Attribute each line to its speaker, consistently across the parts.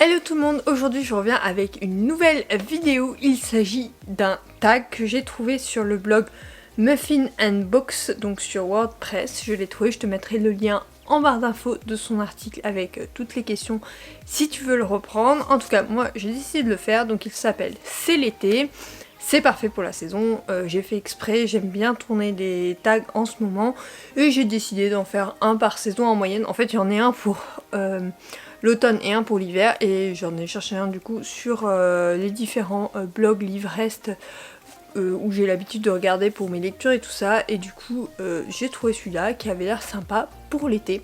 Speaker 1: Hello tout le monde, aujourd'hui je reviens avec une nouvelle vidéo. Il s'agit d'un tag que j'ai trouvé sur le blog Muffin and Books, donc sur WordPress. Je l'ai trouvé, je te mettrai le lien en barre d'infos de son article avec toutes les questions si tu veux le reprendre. En tout cas, moi j'ai décidé de le faire, donc il s'appelle C'est l'été. C'est parfait pour la saison, j'ai fait exprès, j'aime bien tourner des tags en ce moment et j'ai décidé d'en faire un par saison en moyenne. En fait, il y en a un pour l'automne et un pour l'hiver et j'en ai cherché un du coup sur les différents blogs livresques où j'ai l'habitude de regarder pour mes lectures et tout ça, et du coup j'ai trouvé celui-là qui avait l'air sympa pour l'été.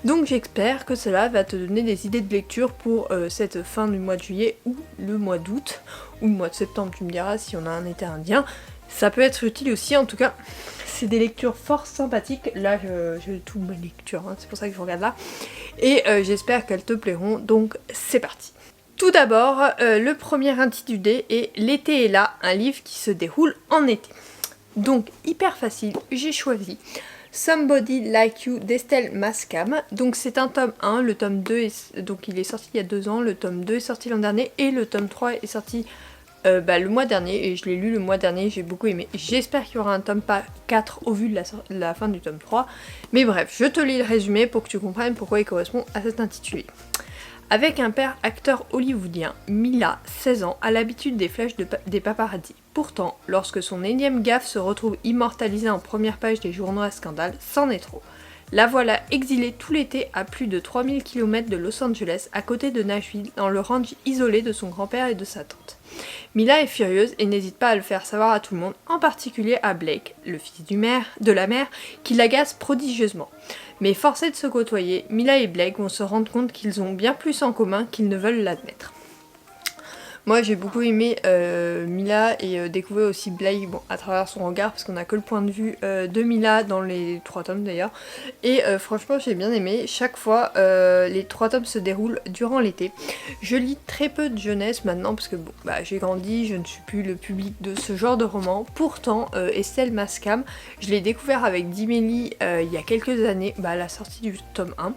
Speaker 1: Donc j'espère que cela va te donner des idées de lecture pour cette fin du mois de juillet ou le mois d'août ou le mois de septembre, tu me diras si on a un été indien. Ça peut être utile aussi, en tout cas c'est des lectures fort sympathiques. Là j'ai toutes mes lectures, hein, c'est pour ça que je regarde là. Et j'espère qu'elles te plairont, donc c'est parti. Tout d'abord, le premier intitulé est L'été est là, un livre qui se déroule en été. Donc hyper facile, j'ai choisi Somebody Like You d'Estelle Mascam. Donc c'est un tome 1, le tome 2 donc il est sorti il y a 2 ans, le tome 2 est sorti l'an dernier et le tome 3 est sorti le mois dernier, et je l'ai lu le mois dernier, j'ai beaucoup aimé. J'espère qu'il y aura un tome 4 au vu de la fin du tome 3. Mais bref, je te lis le résumé pour que tu comprennes pourquoi il correspond à cet intitulé. Avec un père acteur hollywoodien, Mila, 16 ans, a l'habitude des flashs des paparazzi. Pourtant, lorsque son énième gaffe se retrouve immortalisée en première page des journaux à scandale, c'en est trop. La voilà exilée tout l'été à plus de 3000 km de Los Angeles, à côté de Nashville, dans le ranch isolé de son grand-père et de sa tante. Mila est furieuse et n'hésite pas à le faire savoir à tout le monde, en particulier à Blake, le fils de la mère, qui l'agace prodigieusement. Mais forcés de se côtoyer, Mila et Blake vont se rendre compte qu'ils ont bien plus en commun qu'ils ne veulent l'admettre. Moi j'ai beaucoup aimé Mila et découvrir aussi Blake à travers son regard, parce qu'on a que le point de vue de Mila dans les 3 tomes d'ailleurs. Et franchement j'ai bien aimé, chaque fois les 3 tomes se déroulent durant l'été. Je lis très peu de jeunesse maintenant parce que j'ai grandi, je ne suis plus le public de ce genre de roman. Pourtant Estelle Mascam, je l'ai découvert avec Dimélie il y a quelques années, à la sortie du tome 1.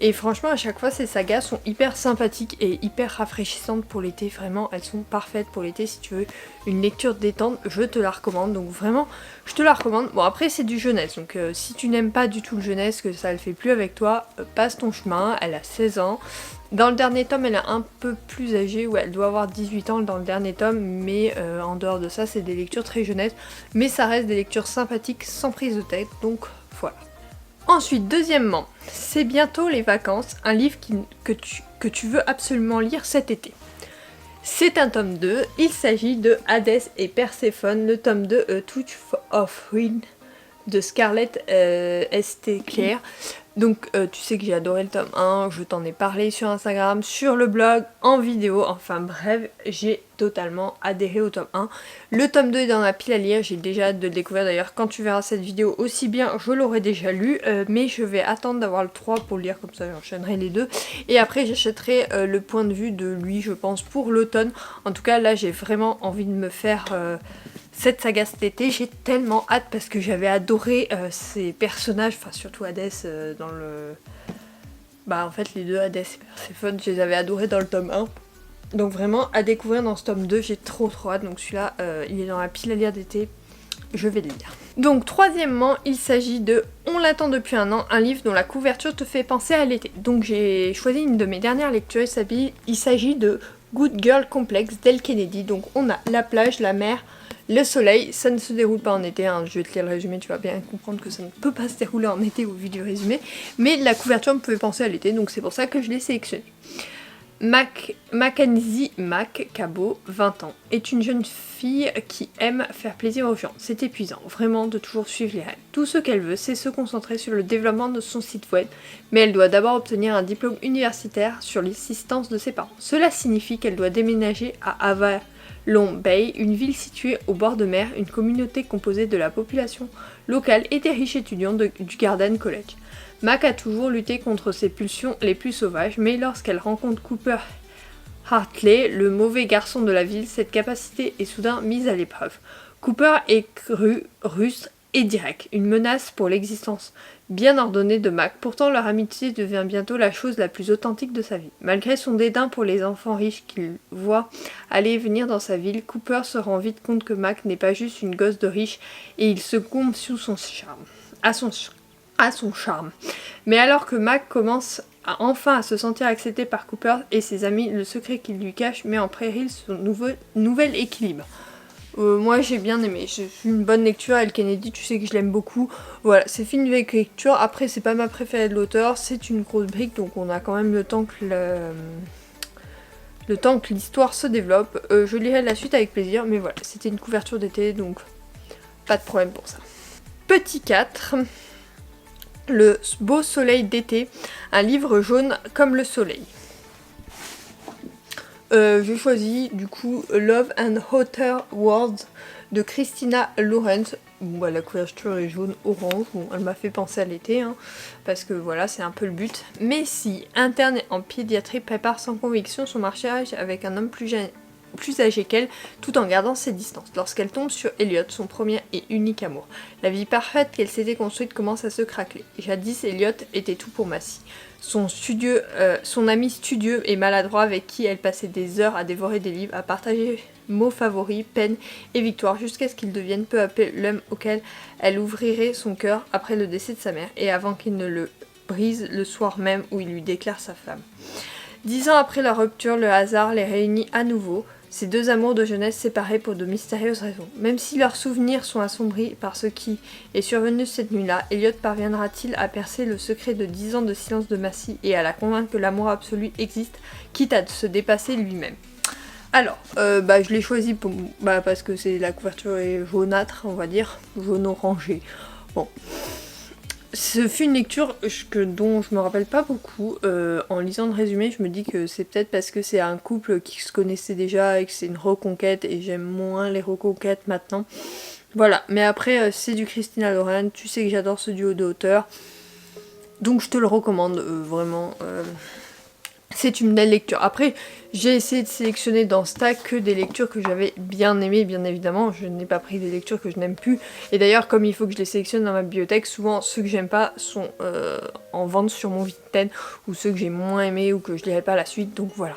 Speaker 1: Et franchement à chaque fois ces sagas sont hyper sympathiques et hyper rafraîchissantes pour l'été, vraiment. Elles sont parfaites pour l'été. Si tu veux une lecture détente, je te la recommande, donc vraiment je te la recommande. Bon après c'est du jeunesse, donc si tu n'aimes pas du tout le jeunesse, que ça le fait plus avec toi, passe ton chemin. Elle a 16 ans. Dans le dernier tome elle est un peu plus âgée, elle doit avoir 18 ans dans le dernier tome, mais en dehors de ça c'est des lectures très jeunesse, mais ça reste des lectures sympathiques sans prise de tête, donc voilà. Ensuite, deuxièmement, c'est bientôt les vacances, un livre que tu veux absolument lire cet été. C'est un tome 2, il s'agit de Hadès et Perséphone, le tome 2 A Touch of Wind de Scarlett St. Clair. Donc tu sais que j'ai adoré le tome 1, je t'en ai parlé sur Instagram, sur le blog, en vidéo, enfin bref, j'ai totalement adhéré au tome 1. Le tome 2 est dans la pile à lire, j'ai déjà hâte de le découvrir d'ailleurs. Quand tu verras cette vidéo, aussi bien je l'aurai déjà lu, mais je vais attendre d'avoir le 3 pour le lire, comme ça j'enchaînerai les deux. Et après j'achèterai le point de vue de lui, je pense, pour l'automne. En tout cas là j'ai vraiment envie de me faire cette saga cet été, j'ai tellement hâte parce que j'avais adoré ces personnages, enfin surtout Hadès dans le... en fait les deux Hadès et Perséphone, je les avais adorés dans le tome 1. Donc vraiment à découvrir dans ce tome 2, j'ai trop hâte, donc celui-là il est dans la pile à lire d'été, je vais le lire. Donc troisièmement, il s'agit de On l'attend depuis un an, un livre dont la couverture te fait penser à l'été. Donc j'ai choisi une de mes dernières lectures, il s'agit de Good Girl Complex d'Elle Kennedy. Donc on a la plage, la mer, le soleil, ça ne se déroule pas en été, hein. Je vais te lire le résumé, tu vas bien comprendre que ça ne peut pas se dérouler en été au vu du résumé, mais la couverture me pouvait penser à l'été, donc c'est pour ça que je l'ai sélectionné. Mackenzie Cabot, 20 ans, est une jeune fille qui aime faire plaisir aux gens. C'est épuisant, vraiment, de toujours suivre les règles. Tout ce qu'elle veut, c'est se concentrer sur le développement de son site web, mais elle doit d'abord obtenir un diplôme universitaire sur l'assistance de ses parents. Cela signifie qu'elle doit déménager à Avalon Bay, une ville située au bord de mer, une communauté composée de la population locale et des riches étudiants du Garden College. Mac a toujours lutté contre ses pulsions les plus sauvages, mais lorsqu'elle rencontre Cooper Hartley, le mauvais garçon de la ville, cette capacité est soudain mise à l'épreuve. Cooper est russe, et direct, une menace pour l'existence bien ordonnée de Mac. Pourtant, leur amitié devient bientôt la chose la plus authentique de sa vie. Malgré son dédain pour les enfants riches qu'il voit aller et venir dans sa ville, Cooper se rend vite compte que Mac n'est pas juste une gosse de riche et il se comble sous son charme. À son charme. Mais alors que Mac commence enfin à se sentir accepté par Cooper et ses amis, le secret qu'il lui cache met en péril son nouvel équilibre. Moi j'ai bien aimé, c'est une bonne lecture, Elle Kennedy, tu sais que je l'aime beaucoup. Voilà, c'est fait une nouvelle lecture, après c'est pas ma préférée de l'auteur, c'est une grosse brique, donc on a quand même le temps que l'histoire se développe. Je lirai la suite avec plaisir, mais voilà, c'était une couverture d'été, donc pas de problème pour ça. Petit 4, Le beau soleil d'été, un livre jaune comme le soleil. J'ai choisi du coup Love and Outer Worlds de Christina Laurenz. Bon, bah, la couverture est jaune-orange, bon, elle m'a fait penser à l'été, hein, parce que voilà, c'est un peu le but. Mais si, interne en pédiatrie, prépare sans conviction son mariage avec un homme plus âgé qu'elle, tout en gardant ses distances. Lorsqu'elle tombe sur Elliot, son premier et unique amour. La vie parfaite qu'elle s'était construite commence à se craqueler. Jadis, Elliot était tout pour Massy. Son ami studieux et maladroit avec qui elle passait des heures à dévorer des livres, à partager mots favoris, peine et victoire, jusqu'à ce qu'il devienne peu à peu l'homme auquel elle ouvrirait son cœur après le décès de sa mère, et avant qu'il ne le brise le soir même où il lui déclare sa femme. 10 ans après la rupture, le hasard les réunit à nouveau, ces deux amours de jeunesse séparés pour de mystérieuses raisons. Même si leurs souvenirs sont assombris par ce qui est survenu cette nuit-là, Elliot parviendra-t-il à percer le secret de 10 ans de silence de Massy et à la convaincre que l'amour absolu existe, quitte à se dépasser lui-même. Alors, je l'ai choisi parce que la couverture est jaunâtre, on va dire, jaune orangé. Bon. Ce fut une lecture dont je me rappelle pas beaucoup. En lisant le résumé, je me dis que c'est peut-être parce que c'est un couple qui se connaissait déjà et que c'est une reconquête et j'aime moins les reconquêtes maintenant. Voilà, mais après c'est du Christina Lauren, tu sais que j'adore ce duo d'auteurs. Donc je te le recommande vraiment. C'est une belle lecture. Après, j'ai essayé de sélectionner dans ce tag que des lectures que j'avais bien aimées, bien évidemment. Je n'ai pas pris des lectures que je n'aime plus. Et d'ailleurs, comme il faut que je les sélectionne dans ma bibliothèque, souvent ceux que j'aime pas sont en vente sur mon Vinted, ou ceux que j'ai moins aimés ou que je lirai pas la suite. Donc voilà.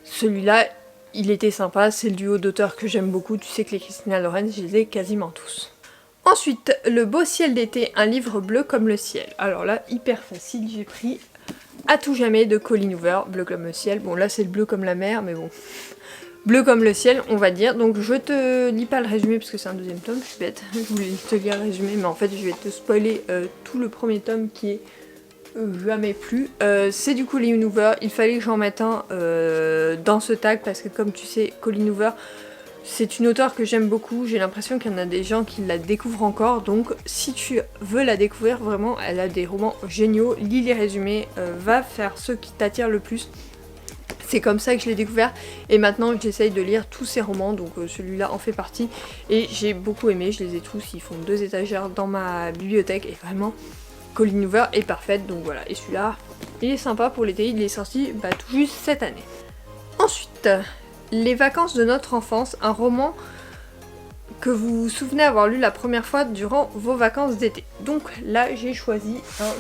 Speaker 1: Celui-là, il était sympa. C'est le duo d'auteurs que j'aime beaucoup. Tu sais que les Christina Lauren, je les ai quasiment tous. Ensuite, Le beau ciel d'été, un livre bleu comme le ciel. Alors là, hyper facile, j'ai pris À tout jamais de Colleen Hoover, bleu comme le ciel. Bon, là c'est le bleu comme la mer, mais bon. Bleu comme le ciel, on va dire. Donc je te lis pas le résumé parce que c'est un deuxième tome, je suis bête. Je voulais te lire le résumé, mais en fait je vais te spoiler tout le premier tome qui est jamais plus. C'est du Colleen Hoover, il fallait que j'en mette un dans ce tag parce que comme tu sais, Colleen Hoover, c'est une auteure que j'aime beaucoup, j'ai l'impression qu'il y en a des gens qui la découvrent encore, donc si tu veux la découvrir, vraiment, elle a des romans géniaux, lis les résumés, va faire ceux qui t'attirent le plus. C'est comme ça que je l'ai découvert, et maintenant j'essaye de lire tous ses romans, donc celui-là en fait partie, et j'ai beaucoup aimé, je les ai tous, ils font 2 étagères dans ma bibliothèque, et vraiment, Colleen Hoover est parfaite, donc voilà, et celui-là, il est sympa pour l'été, il est sorti tout juste cette année. Ensuite, Les vacances de notre enfance, un roman que vous vous souvenez avoir lu la première fois durant vos vacances d'été. Donc là, j'ai choisi un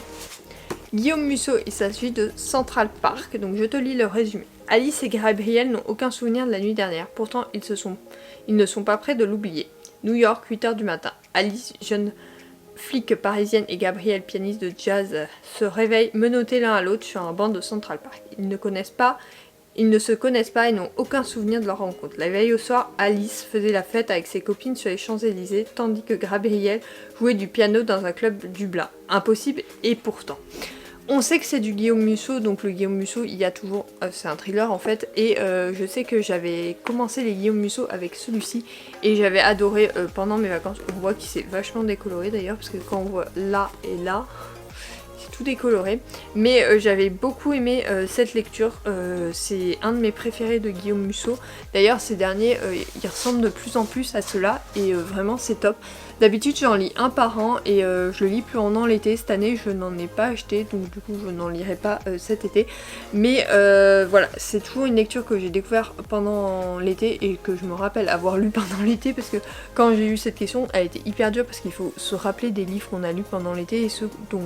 Speaker 1: Guillaume Musso et sa suite de Central Park. Donc je te lis le résumé. Alice et Gabriel n'ont aucun souvenir de la nuit dernière. Pourtant, ils ne sont pas prêts de l'oublier. New York, 8h du matin. Alice, jeune flic parisienne, et Gabriel, pianiste de jazz, se réveillent menottés l'un à l'autre sur un banc de Central Park. Ils ne se connaissent pas et n'ont aucun souvenir de leur rencontre. La veille au soir, Alice faisait la fête avec ses copines sur les Champs-Élysées, tandis que Gabriel jouait du piano dans un club dublin. Impossible, et pourtant. On sait que c'est du Guillaume Musso, donc le Guillaume Musso, il y a toujours... c'est un thriller en fait, et je sais que j'avais commencé les Guillaume Musso avec celui-ci, et j'avais adoré pendant mes vacances. On voit qu'il s'est vachement décoloré d'ailleurs, parce que quand on voit là et là... tout décoloré, mais j'avais beaucoup aimé cette lecture, c'est un de mes préférés de Guillaume Musso. D'ailleurs ces derniers ils ressemblent de plus en plus à ceux-là et vraiment c'est top. D'habitude j'en lis un par an et je le lis plus pendant l'été. Cette année je n'en ai pas acheté, donc du coup je n'en lirai pas cet été. Mais voilà, c'est toujours une lecture que j'ai découvert pendant l'été et que je me rappelle avoir lu pendant l'été, parce que quand j'ai eu cette question elle était hyper dure, parce qu'il faut se rappeler des livres qu'on a lus pendant l'été et ceux dont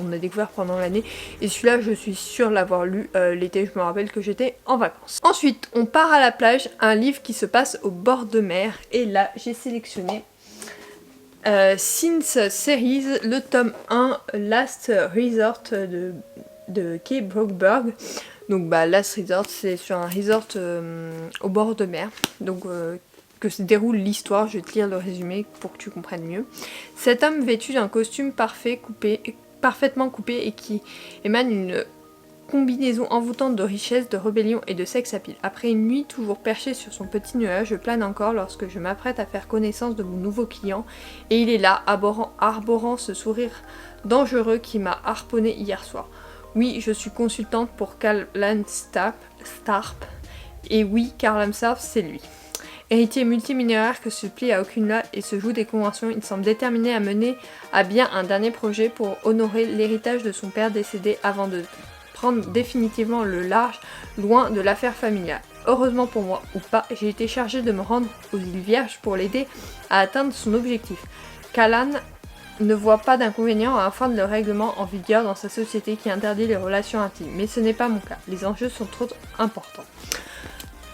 Speaker 1: on a découvert pendant l'année. Et celui-là je suis sûre l'avoir lu l'été, je me rappelle que j'étais en vacances. Ensuite on part à la plage, un livre qui se passe au bord de mer, et là j'ai sélectionné Since Series, le tome 1, Last Resort de Kay Brockberg. Donc Last Resort, c'est sur un resort au bord de mer, donc que se déroule l'histoire. Je vais te lire le résumé pour que tu comprennes mieux. Cet homme vêtu d'un costume parfaitement coupé et qui émane une combinaison envoûtante de richesse, de rébellion et de sex appeal. Après une nuit toujours perché sur son petit nuage, je plane encore lorsque je m'apprête à faire connaissance de mon nouveau client, et il est là, arborant ce sourire dangereux qui m'a harponné hier soir. Oui, je suis consultante pour Karl Starp, et oui, Karl Starp, c'est lui. Héritier multimillionnaire que se plie à aucune loi et se joue des conventions, il semble déterminé à mener à bien un dernier projet pour honorer l'héritage de son père décédé avant de prendre définitivement le large, loin de l'affaire familiale. Heureusement pour moi, ou pas, j'ai été chargée de me rendre aux îles Vierges pour l'aider à atteindre son objectif. Callan ne voit pas d'inconvénient à enfreindre le règlement en vigueur dans sa société qui interdit les relations intimes, mais ce n'est pas mon cas, les enjeux sont trop importants.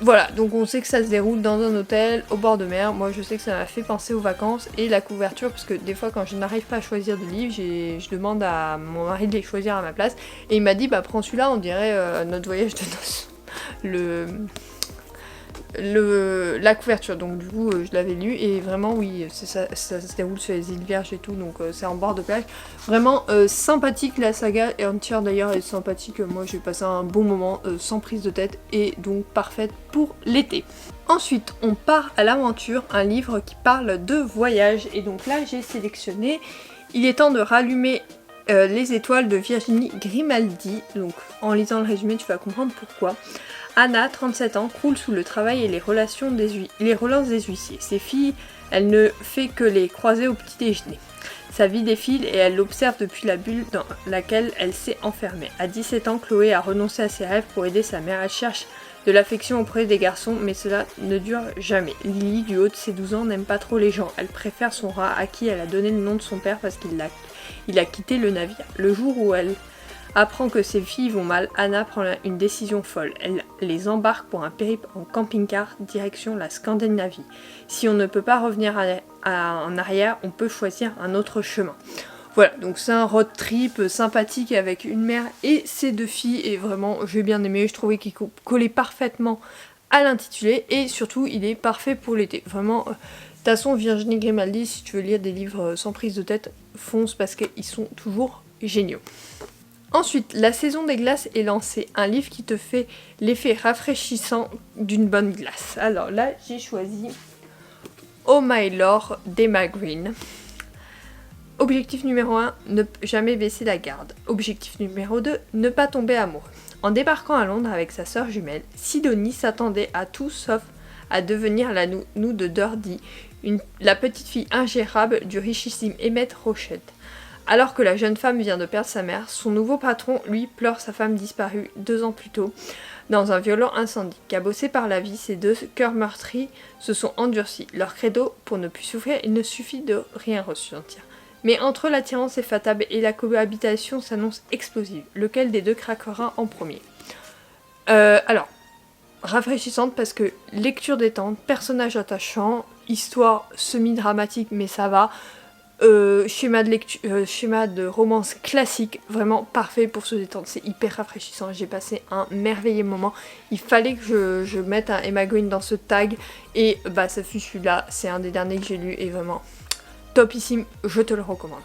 Speaker 1: Voilà, donc on sait que ça se déroule dans un hôtel au bord de mer. Moi je sais que ça m'a fait penser aux vacances, et la couverture, parce que des fois quand je n'arrive pas à choisir de livres, je demande à mon mari de les choisir à ma place, et il m'a dit prends celui-là, on dirait notre voyage de noces. La couverture, donc du coup je l'avais lu, et vraiment oui, ça se déroule sur les îles Vierges et tout, donc c'est en bord de plage. Vraiment sympathique la saga, et entière d'ailleurs est sympathique. Moi j'ai passé un bon moment sans prise de tête, et donc parfaite pour l'été. Ensuite on part à l'aventure, un livre qui parle de voyage, et donc là j'ai sélectionné Il est temps de rallumer les étoiles de Virginie Grimaldi. Donc en lisant le résumé tu vas comprendre pourquoi. Anna, 37 ans, croule sous le travail et les relances des huissiers. Ses filles, elle ne fait que les croiser au petit déjeuner. Sa vie défile et elle l'observe depuis la bulle dans laquelle elle s'est enfermée. À 17 ans, Chloé a renoncé à ses rêves pour aider sa mère. Elle cherche de l'affection auprès des garçons, mais cela ne dure jamais. Lily, du haut de ses 12 ans, n'aime pas trop les gens. Elle préfère son rat, à qui elle a donné le nom de son père parce qu'il a quitté le navire. Le jour où elle apprend que ses filles vont mal, Anna prend une décision folle. Elle les embarque pour un périple en camping-car direction la Scandinavie. Si on ne peut pas revenir en arrière, on peut choisir un autre chemin. Voilà, donc c'est un road trip sympathique avec une mère et ses deux filles, et vraiment j'ai bien aimé, je trouvais qu'il collait parfaitement à l'intitulé, et surtout il est parfait pour l'été. Vraiment, de toute façon Virginie Grimaldi, si tu veux lire des livres sans prise de tête, fonce parce qu'ils sont toujours géniaux. Ensuite, La saison des glaces est lancée, un livre qui te fait l'effet rafraîchissant d'une bonne glace. Alors là, j'ai choisi Oh My Lord d'Emma Green. Objectif numéro 1, ne jamais baisser la garde. Objectif numéro 2, ne pas tomber amoureux. En débarquant à Londres avec sa sœur jumelle, Sidonie s'attendait à tout sauf à devenir la nounou de Dordie, la petite fille ingérable du richissime Emmett Rochette. Alors que la jeune femme vient de perdre sa mère, son nouveau patron, lui, pleure sa femme disparue 2 ans plus tôt dans un violent incendie. Cabossés par la vie, ces deux cœurs meurtris se sont endurcis. Leur credo, pour ne plus souffrir, il ne suffit de rien ressentir. Mais entre l'attirance effable et la cohabitation s'annonce explosive. Lequel des deux craquera en premier ? Alors, rafraîchissante parce que lecture détente, personnage attachant, histoire semi-dramatique mais ça va. Schéma de romance classique, vraiment parfait pour se détendre, c'est hyper rafraîchissant, j'ai passé un merveilleux moment. Il fallait que je mette un Emma Green dans ce tag, et ça fut celui-là, c'est un des derniers que j'ai lu, et vraiment topissime, je te le recommande.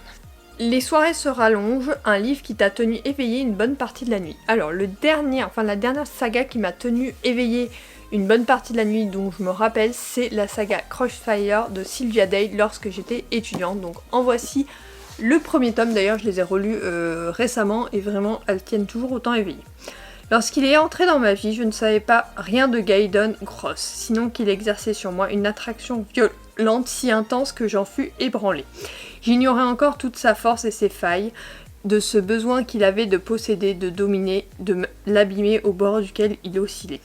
Speaker 1: Les soirées se rallongent, un livre qui t'a tenu éveillé une bonne partie de la nuit. Alors la dernière saga qui m'a tenu éveillée une bonne partie de la nuit dont je me rappelle, c'est la saga Crossfire de Sylvia Day lorsque j'étais étudiante. Donc en voici le premier tome, d'ailleurs je les ai relus récemment et vraiment elles tiennent toujours autant éveillées. Lorsqu'il est entré dans ma vie, je ne savais pas rien de Gaydon Gross, sinon qu'il exerçait sur moi une attraction lente, si intense que j'en fus ébranlée. J'ignorais encore toute sa force et ses failles, de ce besoin qu'il avait de posséder, de dominer, de l'abîmer au bord duquel il oscillait.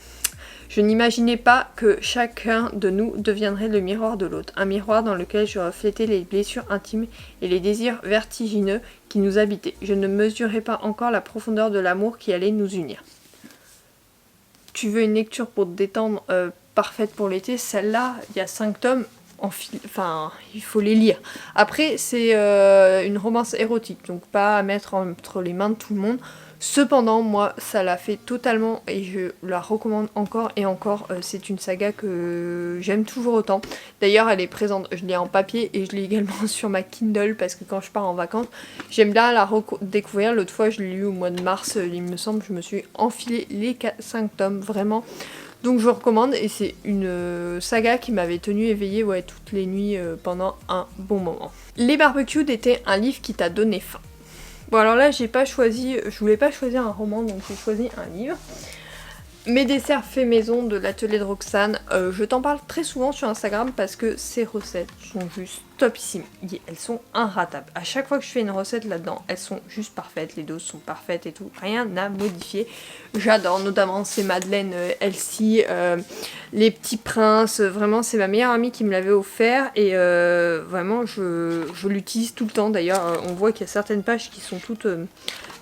Speaker 1: Je n'imaginais pas que chacun de nous deviendrait le miroir de l'autre, un miroir dans lequel je reflétais les blessures intimes et les désirs vertigineux qui nous habitaient. Je ne mesurais pas encore la profondeur de l'amour qui allait nous unir. Tu veux une lecture pour te détendre parfaite pour l'été? Celle-là, il y a 5 tomes, enfin, il faut les lire. Après, c'est une romance érotique, donc pas à mettre entre les mains de tout le monde. Cependant, moi, ça l'a fait totalement et je la recommande encore et encore. C'est une saga que j'aime toujours autant. D'ailleurs, elle est présente, je l'ai en papier et je l'ai également sur ma Kindle parce que quand je pars en vacances, j'aime bien la redécouvrir. L'autre fois, je l'ai lu au mois de mars, il me semble, je me suis enfilé les 5 tomes, vraiment. Donc je vous recommande et c'est une saga qui m'avait tenue éveillée toutes les nuits pendant un bon moment. Les Barbecued était un livre qui t'a donné faim. Bon alors là je voulais pas choisir un roman donc j'ai choisi un livre. Mes desserts faits maison de l'atelier de Roxane, je t'en parle très souvent sur Instagram parce que ces recettes sont juste topissimes. Elles sont inratables. À chaque fois que je fais une recette là-dedans, elles sont juste parfaites, les doses sont parfaites et tout, rien à modifier. J'adore, notamment ces madeleines Elsie, les petits princes, vraiment c'est ma meilleure amie qui me l'avait offert et vraiment je l'utilise tout le temps. D'ailleurs on voit qu'il y a certaines pages qui sont toutes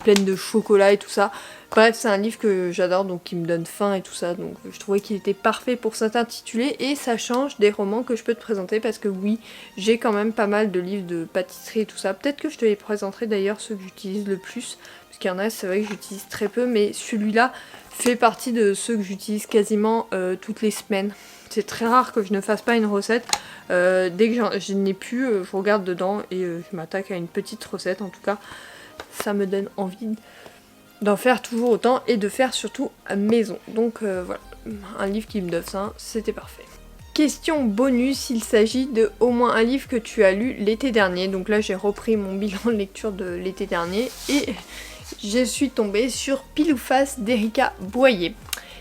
Speaker 1: pleines de chocolat et tout ça. Bref, c'est un livre que j'adore, donc qui me donne faim et tout ça, donc je trouvais qu'il était parfait pour cet intitulé, et ça change des romans que je peux te présenter, parce que oui, j'ai quand même pas mal de livres de pâtisserie et tout ça. Peut-être que je te les présenterai d'ailleurs ceux que j'utilise le plus, parce qu'il y en a, c'est vrai que j'utilise très peu, mais celui-là fait partie de ceux que j'utilise quasiment toutes les semaines. C'est très rare que je ne fasse pas une recette. Dès que je n'ai plus, je regarde dedans et je m'attaque à une petite recette. En tout cas, ça me donne envie d'en faire toujours autant et de faire surtout à maison. Donc voilà, un livre qui me donne ça, c'était parfait. Question bonus, il s'agit de au moins un livre que tu as lu l'été dernier. Donc là j'ai repris mon bilan de lecture de l'été dernier et je suis tombée sur Pile ou Face d'Erika Boyer.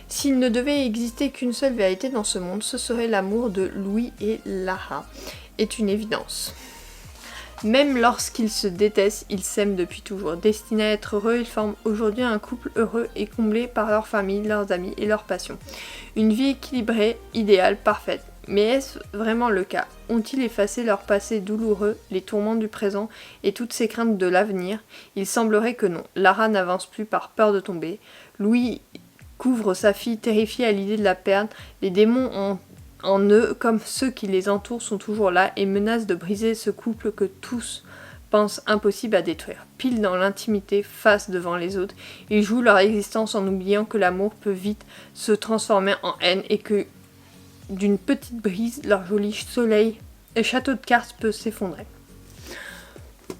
Speaker 1: S'il ne devait exister qu'une seule vérité dans ce monde, ce serait l'amour de Louis et Lara. Est une évidence. Même lorsqu'ils se détestent, ils s'aiment depuis toujours. Destinés à être heureux, ils forment aujourd'hui un couple heureux et comblé par leur famille, leurs amis et leurs passions. Une vie équilibrée, idéale, parfaite. Mais est-ce vraiment le cas? Ont-ils effacé leur passé douloureux, les tourments du présent et toutes ces craintes de l'avenir? Il semblerait que non. Lara n'avance plus par peur de tomber. Louis couvre sa fille terrifiée à l'idée de la perdre. Les démons en eux, comme ceux qui les entourent, sont toujours là et menacent de briser ce couple que tous pensent impossible à détruire. Pile dans l'intimité, face devant les autres, ils jouent leur existence en oubliant que l'amour peut vite se transformer en haine et que d'une petite brise, leur joli soleil et château de cartes peut s'effondrer.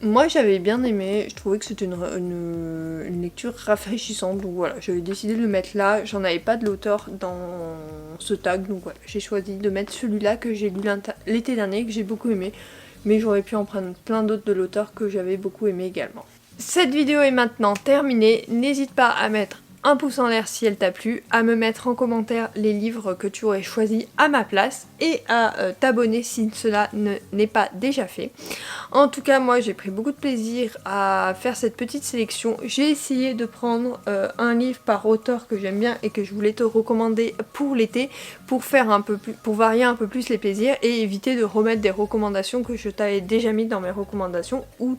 Speaker 1: Moi j'avais bien aimé, je trouvais que c'était une lecture rafraîchissante, donc voilà, j'avais décidé de le mettre là. J'en avais pas de l'auteur dans ce tag, donc voilà, j'ai choisi de mettre celui-là que j'ai lu l'été dernier, que j'ai beaucoup aimé, mais j'aurais pu en prendre plein d'autres de l'auteur que j'avais beaucoup aimé également. Cette vidéo est maintenant terminée, n'hésite pas à mettre un pouce en l'air si elle t'a plu, à me mettre en commentaire les livres que tu aurais choisis à ma place et à t'abonner si cela n'est pas déjà fait. En tout cas, moi j'ai pris beaucoup de plaisir à faire cette petite sélection. J'ai essayé de prendre un livre par auteur que j'aime bien et que je voulais te recommander pour l'été, pour faire un peu plus, pour varier un peu plus les plaisirs et éviter de remettre des recommandations que je t'avais déjà mis dans mes recommandations ou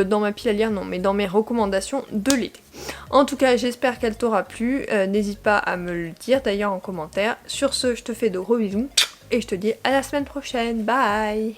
Speaker 1: dans ma pile à lire, non, mais dans mes recommandations de l'été. En tout cas, j'espère qu'elle t'aura plu. N'hésite pas à me le dire d'ailleurs en commentaire. Sur ce, je te fais de gros bisous et je te dis à la semaine prochaine. Bye!